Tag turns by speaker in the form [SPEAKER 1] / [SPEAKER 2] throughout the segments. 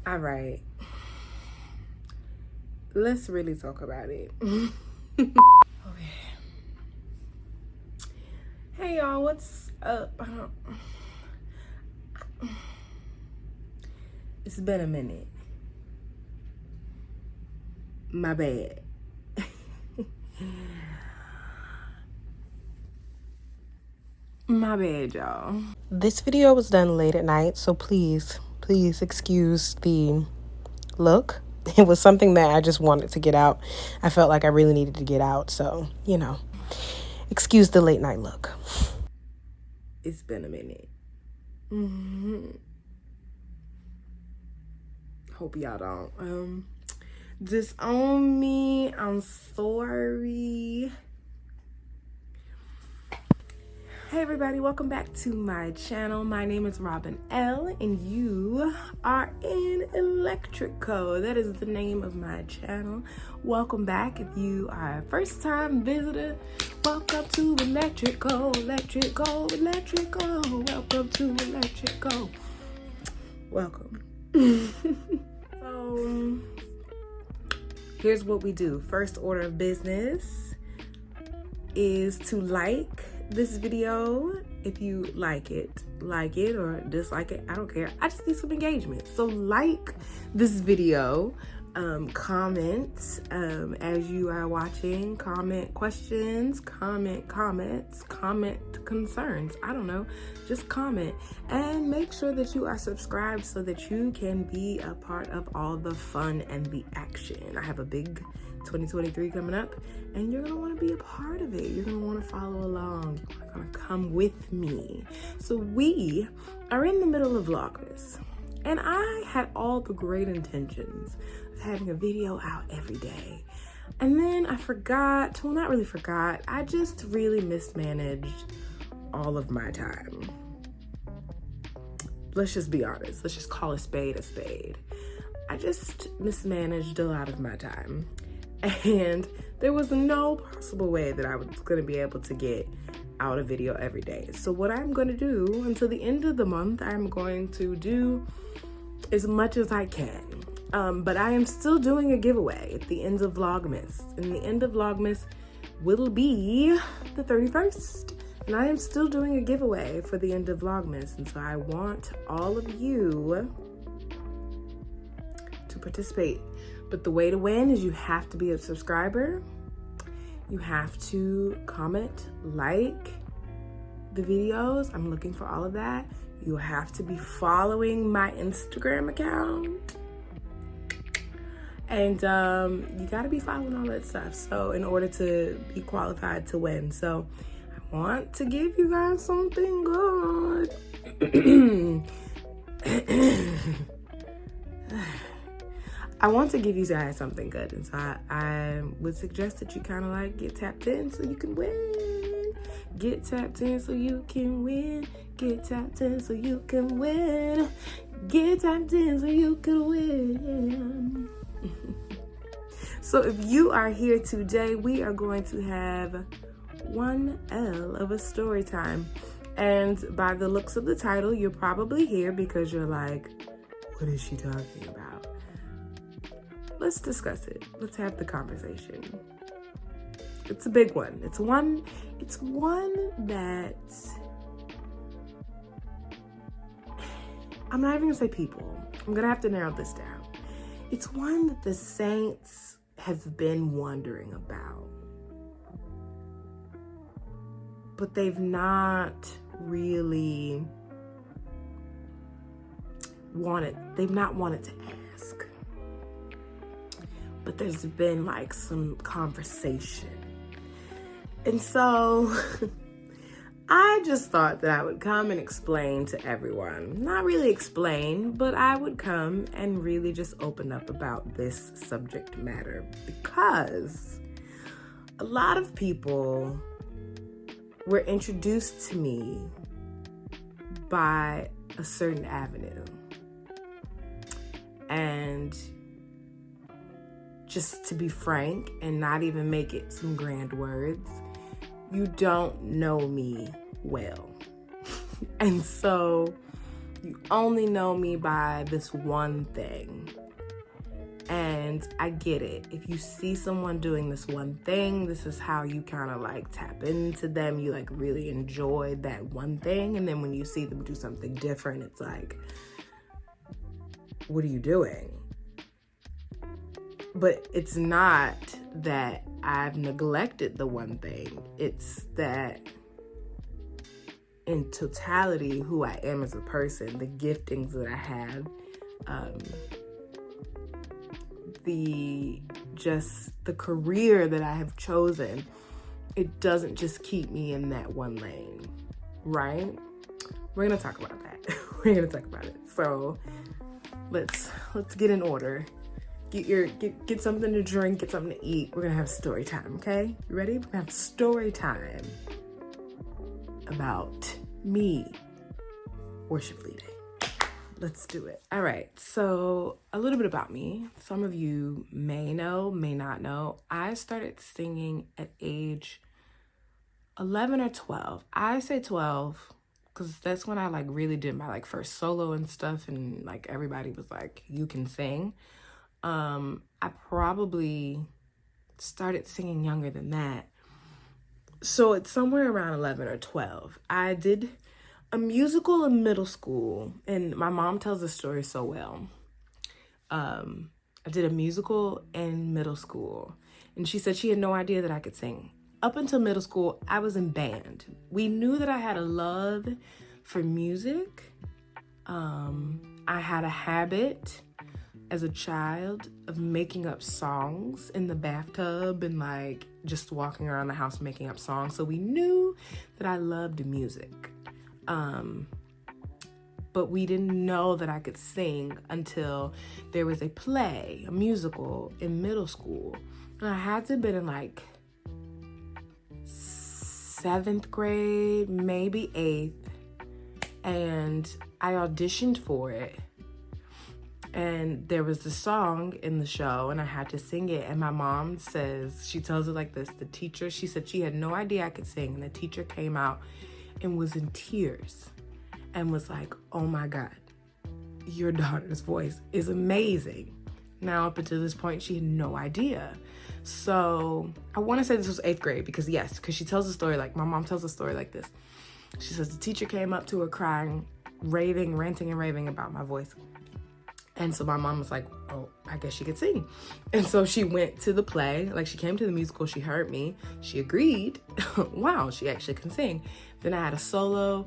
[SPEAKER 1] All right. Let's really talk about it. Okay. Hey y'all, what's up? It's been a minute. My bad. My bad, y'all. This video was done late at night, so please excuse the look. It was something that I just wanted to get out. I felt like I really needed to get out, so, excuse the late night look. It's been a minute. Hope y'all don't disown me. I'm sorry. Hey everybody, welcome back to my channel. My name is Robyn Elle, and you are in Electrico. That is the name of my channel. Welcome back. If you are a first time visitor, welcome to Electrico, Electrico, Electrico. Welcome to Electrico. Welcome. So, here's what we do. First order of business is to like this video. If you like it or dislike it, I don't care. I just need some engagement. So like this video, comment as you are watching, comment questions, comment comments, comment concerns. I don't know, just comment, and make sure that you are subscribed so that you can be a part of all the fun and the action. I have a big 2023 coming up, and you're gonna want to be a part of it. You're gonna want to follow along. You're gonna come with me. So we are in the middle of Vlogmas, and I had all the great intentions of having a video out every day, and then I forgot. Well, not really forgot. I just really mismanaged all of my time. Let's just be honest. Let's just call a spade a spade. I just mismanaged a lot of my time. And there was no possible way that I was going to be able to get out a video every day. So what I'm going to do until the end of the month, I'm going to do as much as I can. But I am still doing a giveaway at the end of Vlogmas. And the end of Vlogmas will be the 31st. And I am still doing a giveaway for the end of Vlogmas. And so I want all of you to participate. But the way to win is you have to be a subscriber. You have to comment, like the videos. I'm looking for all of that. You have to be following my Instagram account. And you gotta be following all that stuff. So in order to be qualified to win. So I want to give you guys something good. I want to give you guys something good, and so I would suggest that you kind of like get tapped in so you can win. Get tapped in so you can win. Get tapped in so you can win. Get tapped in so you can win. So if you are here today, we are going to have one L of a story time. And by the looks of the title, you're probably here because you're like, what is she talking about? Let's discuss it. Let's have the conversation. It's a big one. It's one that I'm not even gonna say people. I'm gonna have to narrow this down. It's one that the saints have been wondering about, but they've not really wanted to ask. But there's been like some conversation. And so I just thought that I would come and explain to everyone. Not really explain, but I would come and really just open up about this subject matter, because a lot of people were introduced to me by a certain avenue. And just to be frank and not even make it some grand words, you don't know me well. And so You only know me by this one thing. And I get it. If you see someone doing this one thing, this is how you kind of like tap into them. You like really enjoy that one thing. And then when you see them do something different, it's like, what are you doing? But it's not that I've neglected the one thing. It's that in totality, who I am as a person, the giftings that I have, the career that I have chosen, it doesn't just keep me in that one lane, right? We're gonna talk about that. We're gonna talk about it. So let's get in order. Get something to drink, get something to eat. We're gonna have story time, okay? You ready? We're gonna have story time about me worship leading. Let's do it. All right, so a little bit about me. Some of you may know, may not know. I started singing at age 11 or 12. I say 12 because that's when I like really did my like first solo and stuff, and like everybody was like, you can sing. I probably started singing younger than that. So it's somewhere around 11 or 12. I did a musical in middle school, and my mom tells the story so well. I did a musical in middle school, and she said she had no idea that I could sing. Up until middle school, I was in band. We knew that I had a love for music. I had a habit as a child of making up songs in the bathtub and like just walking around the house making up songs. So we knew that I loved music. But we didn't know that I could sing until there was a play, a musical in middle school. And I had to have been in like 7th grade, maybe 8th. And I auditioned for it. And there was the song in the show and I had to sing it. And my mom says, she tells it like this, the teacher, she said she had no idea I could sing. And the teacher came out and was in tears and was like, oh my God, your daughter's voice is amazing. Now, up until this point, she had no idea. So I want to say this was 8th grade because she tells the story, like my mom tells the story like this. She says the teacher came up to her crying, raving, ranting and raving about my voice. And so my mom was like, oh, I guess she could sing. And so she went to the play, like she came to the musical, she heard me, she agreed. Wow, she actually can sing. Then I had a solo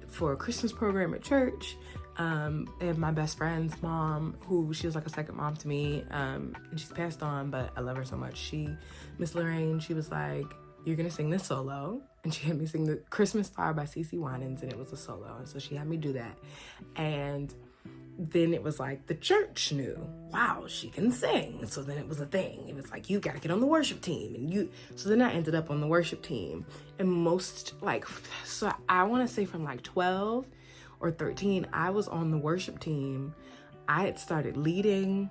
[SPEAKER 1] for a Christmas program at church. And my best friend's mom, who she was like a second mom to me, and she's passed on, but I love her so much. Miss Lorraine, she was like, you're gonna sing this solo. And she had me sing the Christmas Star by CeCe Winans, and it was a solo. And so she had me do that. And then it was like the church knew, wow, she can sing. So then it was a thing. It was like, you gotta get on the worship team. And so then I ended up on the worship team. And so I wanna say from like 12 or 13, I was on the worship team. I had started leading.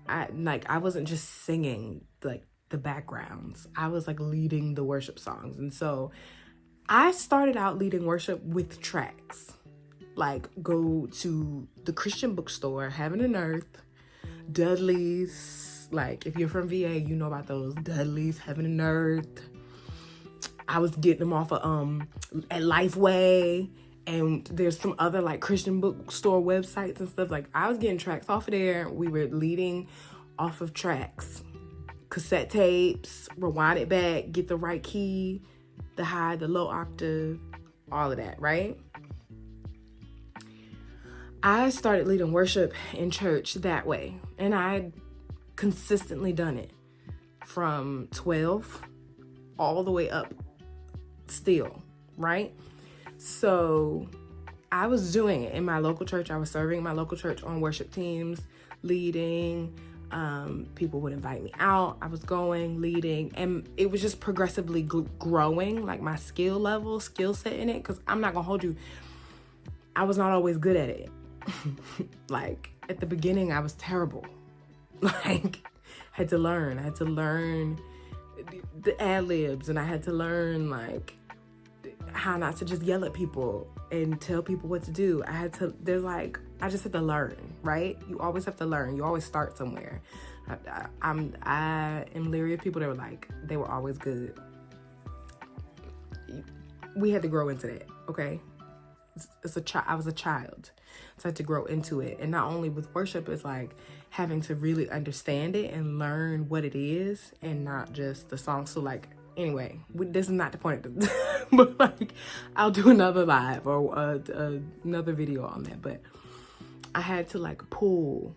[SPEAKER 1] I wasn't just singing like the backgrounds. I was like leading the worship songs. And so I started out leading worship with tracks. Like go to the Christian bookstore, Heaven and Earth, Dudley's. Like if you're from VA, you know about those Dudley's, Heaven and Earth. I was getting them off of at Lifeway, and there's some other like Christian bookstore websites and stuff. Like I was getting tracks off of there. We were leading off of tracks, cassette tapes, rewind it back, get the right key, the high, the low octave, all of that, right? I started leading worship in church that way, and I had consistently done it from 12 all the way up still, right? So I was doing it in my local church. I was serving my local church on worship teams, leading. People would invite me out. I was going, leading, and it was just progressively growing, like my skill set in it, because I'm not gonna hold you, I was not always good at it. Like at the beginning I was terrible. Like I had to learn the ad libs, and I had to learn like how not to just yell at people and tell people what to do. I just had to learn, right? You always have to learn. You always start somewhere. I am leery of people that were like, they were always good. We had to grow into that, okay? I was a child, so I had to grow into it. And not only with worship, it's like having to really understand it and learn what it is, and not just the song. So like, anyway, this is not the point of this, but like, I'll do another live or another video on that. But I had to like pull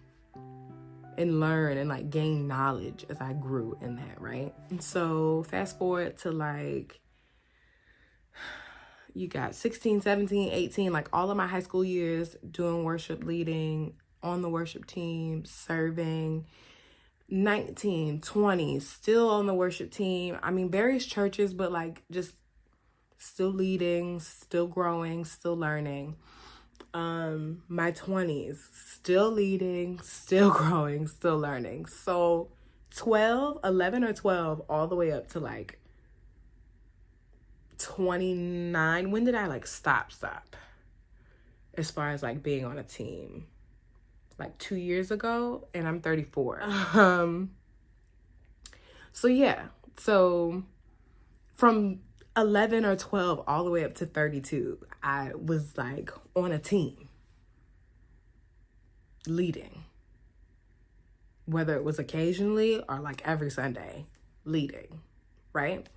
[SPEAKER 1] and learn and like gain knowledge as I grew in that, right? And so fast forward to like, you got 16, 17, 18, like all of my high school years doing worship, leading on the worship team, serving. 19, 20, still on the worship team. I mean, various churches, but like just still leading, still growing, still learning. My 20s, still leading, still growing, still learning. So 11 or 12, all the way up to like 29. When did I like stop as far as like being on a team? Like 2 years ago, and I'm 34. So yeah, so from 11 or 12 all the way up to 32, I was like on a team leading, whether it was occasionally or like every Sunday leading, right?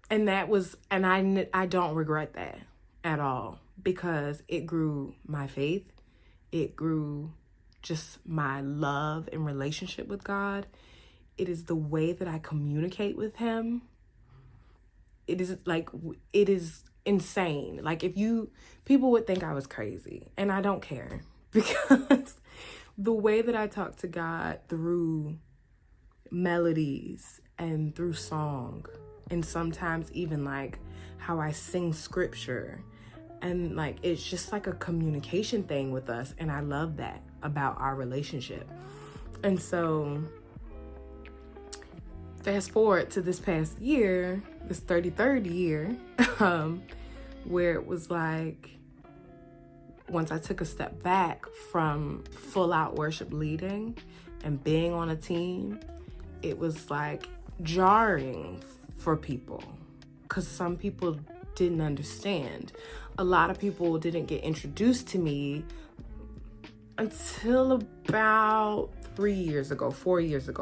[SPEAKER 1] And that was, and I don't regret that at all, because it grew my faith. It grew just my love and relationship with God. It is the way that I communicate with him. It is insane. Like, people would think I was crazy, and I don't care, because the way that I talk to God through melodies and through song, and sometimes even like how I sing scripture, and like, it's just like a communication thing with us. And I love that about our relationship. And so fast forward to this past year, this 33rd year, where it was like, once I took a step back from full out worship leading and being on a team, it was like jarring for people, because some people didn't understand. A lot of people didn't get introduced to me until about 4 years ago,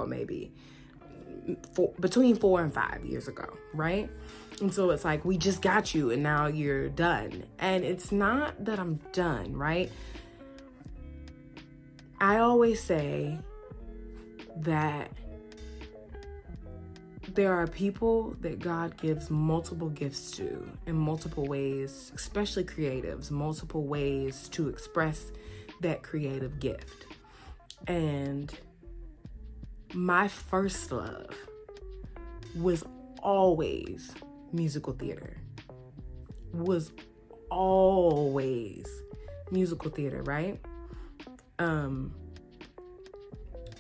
[SPEAKER 1] maybe. Between 4 and 5 years ago, right? And so it's like, we just got you and now you're done. And it's not that I'm done, right? I always say that there are people that God gives multiple gifts to in multiple ways, especially creatives, multiple ways to express that creative gift. And my first love was always musical theater. Right?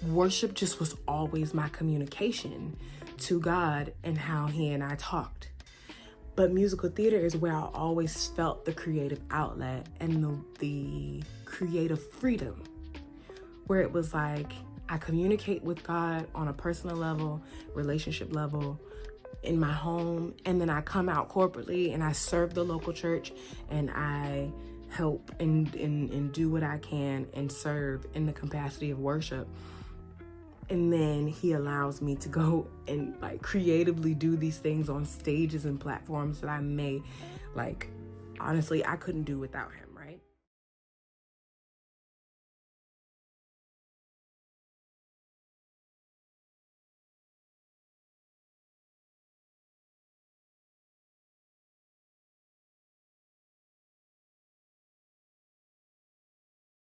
[SPEAKER 1] Worship just was always my communication to God and how he and I talked. But musical theater is where I always felt the creative outlet and the creative freedom, where it was like, I communicate with God on a personal level, relationship level, in my home, and then I come out corporately and I serve the local church, and I help and do what I can and serve in the capacity of worship. And then he allows me to go and like creatively do these things on stages and platforms that I may, like, honestly, I couldn't do without him.